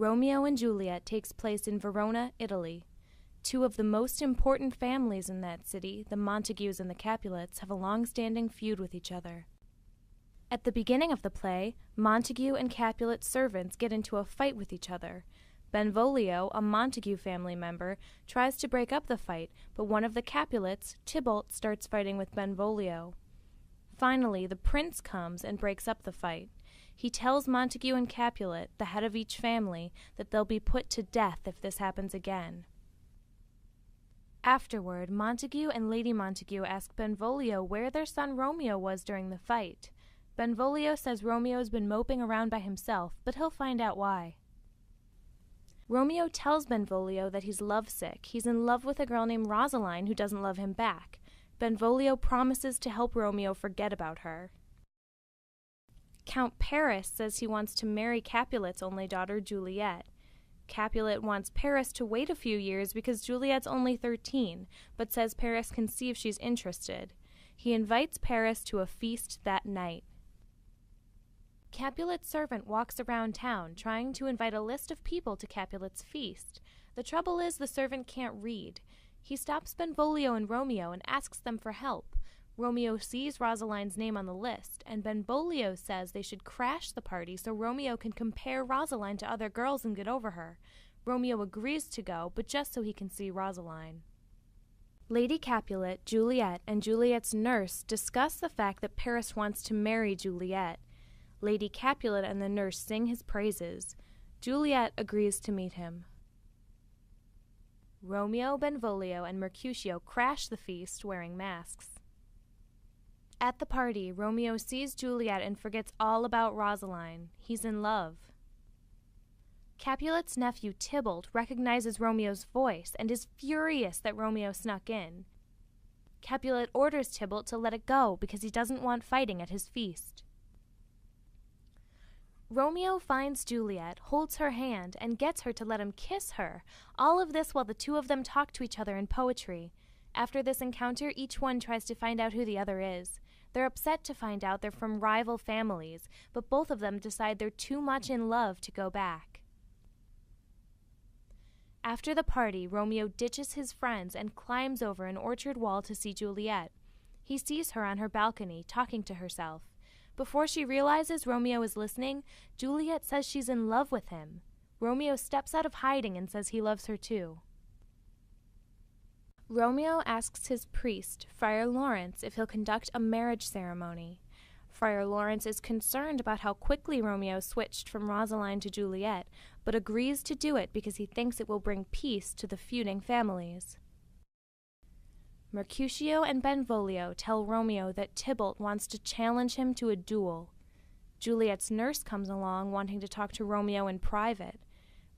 Romeo and Juliet takes place in Verona, Italy. Two of the most important families in that city, the Montagues and the Capulets, have a long-standing feud with each other. At the beginning of the play, Montague and Capulet servants get into a fight with each other. Benvolio, a Montague family member, tries to break up the fight, but one of the Capulets, Tybalt, starts fighting with Benvolio. Finally, the prince comes and breaks up the fight. He tells Montague and Capulet, the head of each family, that they'll be put to death if this happens again. Afterward, Montague and Lady Montague ask Benvolio where their son Romeo was during the fight. Benvolio says Romeo's been moping around by himself, but he'll find out why. Romeo tells Benvolio that he's lovesick. He's in love with a girl named Rosaline who doesn't love him back. Benvolio promises to help Romeo forget about her. Count Paris says he wants to marry Capulet's only daughter, Juliet. Capulet wants Paris to wait a few years because Juliet's only 13, but says Paris can see if she's interested. He invites Paris to a feast that night. Capulet's servant walks around town trying to invite a list of people to Capulet's feast. The trouble is the servant can't read. He stops Benvolio and Romeo and asks them for help. Romeo sees Rosaline's name on the list, and Benvolio says they should crash the party so Romeo can compare Rosaline to other girls and get over her. Romeo agrees to go, but just so he can see Rosaline. Lady Capulet, Juliet, and Juliet's nurse discuss the fact that Paris wants to marry Juliet. Lady Capulet and the nurse sing his praises. Juliet agrees to meet him. Romeo, Benvolio, and Mercutio crash the feast wearing masks. At the party, Romeo sees Juliet and forgets all about Rosaline. He's in love. Capulet's nephew Tybalt recognizes Romeo's voice and is furious that Romeo snuck in. Capulet orders Tybalt to let it go because he doesn't want fighting at his feast. Romeo finds Juliet, holds her hand, and gets her to let him kiss her, all of this while the two of them talk to each other in poetry. After this encounter, each one tries to find out who the other is. They're upset to find out they're from rival families, but both of them decide they're too much in love to go back. After the party, Romeo ditches his friends and climbs over an orchard wall to see Juliet. He sees her on her balcony, talking to herself. Before she realizes Romeo is listening, Juliet says she's in love with him. Romeo steps out of hiding and says he loves her too. Romeo asks his priest, Friar Lawrence, if he'll conduct a marriage ceremony. Friar Lawrence is concerned about how quickly Romeo switched from Rosaline to Juliet, but agrees to do it because he thinks it will bring peace to the feuding families. Mercutio and Benvolio tell Romeo that Tybalt wants to challenge him to a duel. Juliet's nurse comes along wanting to talk to Romeo in private.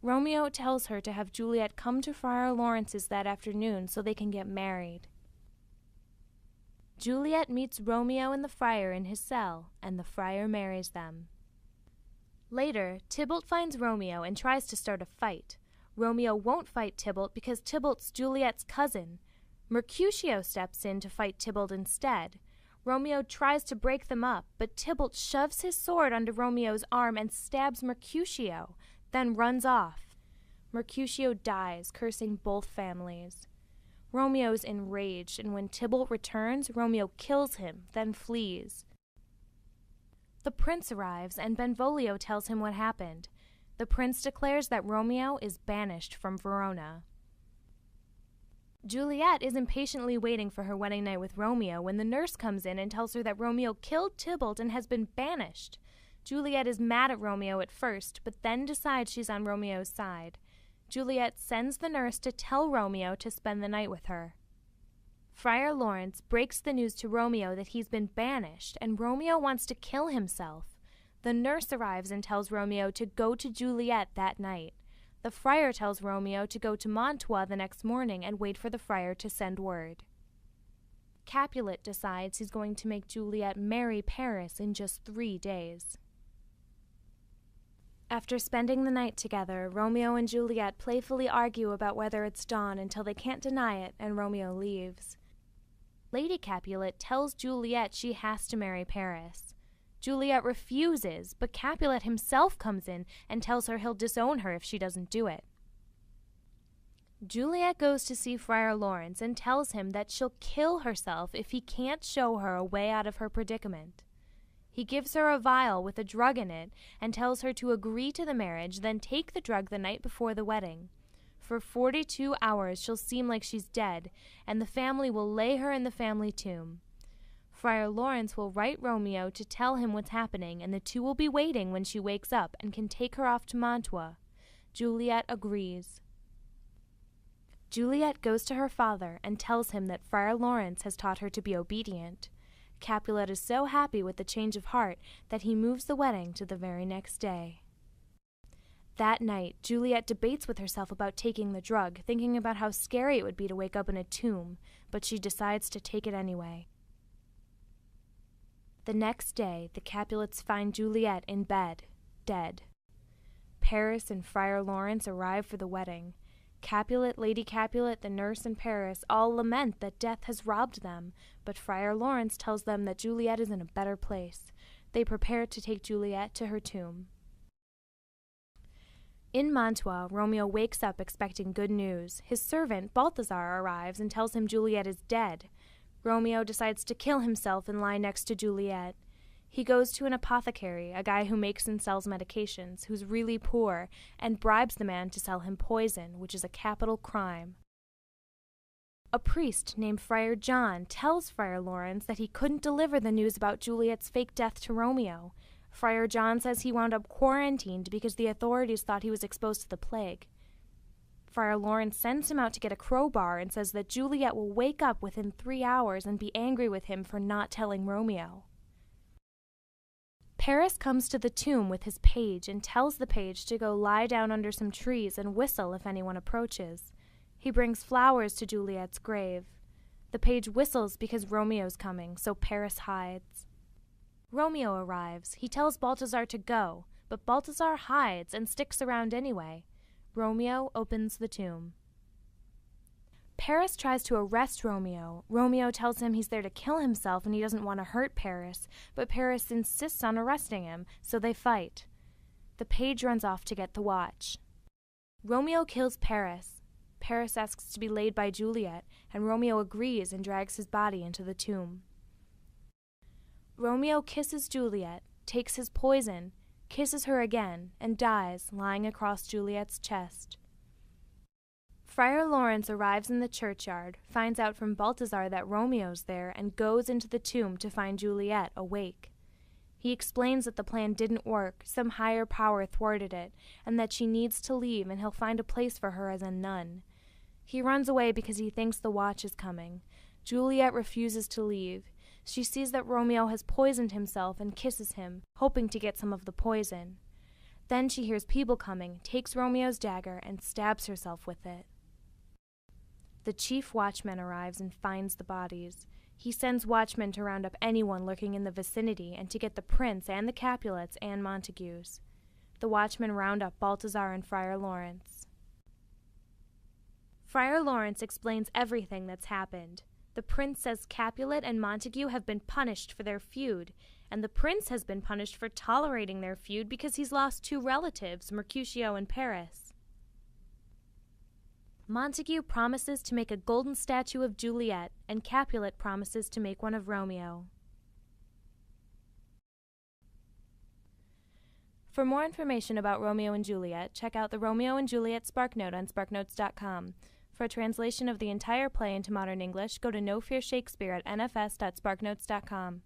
Romeo tells her to have Juliet come to Friar Lawrence's that afternoon so they can get married. Juliet meets Romeo and the friar in his cell, and the friar marries them. Later, Tybalt finds Romeo and tries to start a fight. Romeo won't fight Tybalt because Tybalt's Juliet's cousin. Mercutio steps in to fight Tybalt instead. Romeo tries to break them up, but Tybalt shoves his sword under Romeo's arm and stabs Mercutio, then runs off. Mercutio dies, cursing both families. Romeo's enraged, and when Tybalt returns, Romeo kills him, then flees. The prince arrives, and Benvolio tells him what happened. The prince declares that Romeo is banished from Verona. Juliet is impatiently waiting for her wedding night with Romeo when the nurse comes in and tells her that Romeo killed Tybalt and has been banished. Juliet is mad at Romeo at first, but then decides she's on Romeo's side. Juliet sends the nurse to tell Romeo to spend the night with her. Friar Lawrence breaks the news to Romeo that he's been banished, and Romeo wants to kill himself. The nurse arrives and tells Romeo to go to Juliet that night. The friar tells Romeo to go to Mantua the next morning and wait for the friar to send word. Capulet decides he's going to make Juliet marry Paris in just 3 days. After spending the night together, Romeo and Juliet playfully argue about whether it's dawn until they can't deny it, and Romeo leaves. Lady Capulet tells Juliet she has to marry Paris. Juliet refuses, but Capulet himself comes in and tells her he'll disown her if she doesn't do it. Juliet goes to see Friar Lawrence and tells him that she'll kill herself if he can't show her a way out of her predicament. He gives her a vial with a drug in it and tells her to agree to the marriage, then take the drug the night before the wedding. For 42 hours she'll seem like she's dead, and the family will lay her in the family tomb. Friar Lawrence will write Romeo to tell him what's happening, and the two will be waiting when she wakes up and can take her off to Mantua. Juliet agrees. Juliet goes to her father and tells him that Friar Lawrence has taught her to be obedient. Capulet is so happy with the change of heart that he moves the wedding to the very next day. That night, Juliet debates with herself about taking the drug, thinking about how scary it would be to wake up in a tomb, but she decides to take it anyway. The next day, the Capulets find Juliet in bed, dead. Paris and Friar Lawrence arrive for the wedding. Capulet, Lady Capulet, the nurse, and Paris all lament that death has robbed them, but Friar Lawrence tells them that Juliet is in a better place. They prepare to take Juliet to her tomb. In Mantua, Romeo wakes up expecting good news. His servant, Balthazar, arrives and tells him Juliet is dead. Romeo decides to kill himself and lie next to Juliet. He goes to an apothecary, a guy who makes and sells medications, who's really poor, and bribes the man to sell him poison, which is a capital crime. A priest named Friar John tells Friar Lawrence that he couldn't deliver the news about Juliet's fake death to Romeo. Friar John says he wound up quarantined because the authorities thought he was exposed to the plague. Friar Lawrence sends him out to get a crowbar and says that Juliet will wake up within 3 hours and be angry with him for not telling Romeo. Paris comes to the tomb with his page and tells the page to go lie down under some trees and whistle if anyone approaches. He brings flowers to Juliet's grave. The page whistles because Romeo's coming, so Paris hides. Romeo arrives. He tells Balthazar to go, but Balthazar hides and sticks around anyway. Romeo opens the tomb. Paris tries to arrest Romeo. Romeo tells him he's there to kill himself and he doesn't want to hurt Paris, but Paris insists on arresting him, so they fight. The page runs off to get the watch. Romeo kills Paris. Paris asks to be laid by Juliet, and Romeo agrees and drags his body into the tomb. Romeo kisses Juliet, takes his poison, kisses her again, and dies lying across Juliet's chest. Friar Lawrence arrives in the churchyard, finds out from Balthazar that Romeo's there, and goes into the tomb to find Juliet awake. He explains that the plan didn't work, some higher power thwarted it, and that she needs to leave and he'll find a place for her as a nun. He runs away because he thinks the watch is coming. Juliet refuses to leave. She sees that Romeo has poisoned himself and kisses him, hoping to get some of the poison. Then she hears people coming, takes Romeo's dagger, and stabs herself with it. The chief watchman arrives and finds the bodies. He sends watchmen to round up anyone lurking in the vicinity and to get the prince and the Capulets and Montagues. The watchmen round up Balthazar and Friar Lawrence. Friar Lawrence explains everything that's happened. The prince says Capulet and Montague have been punished for their feud, and the prince has been punished for tolerating their feud because he's lost 2 relatives, Mercutio and Paris. Montague promises to make a golden statue of Juliet, and Capulet promises to make one of Romeo. For more information about Romeo and Juliet, check out the Romeo and Juliet SparkNote on sparknotes.com. For a translation of the entire play into modern English, go to No Fear Shakespeare at nfs.sparknotes.com.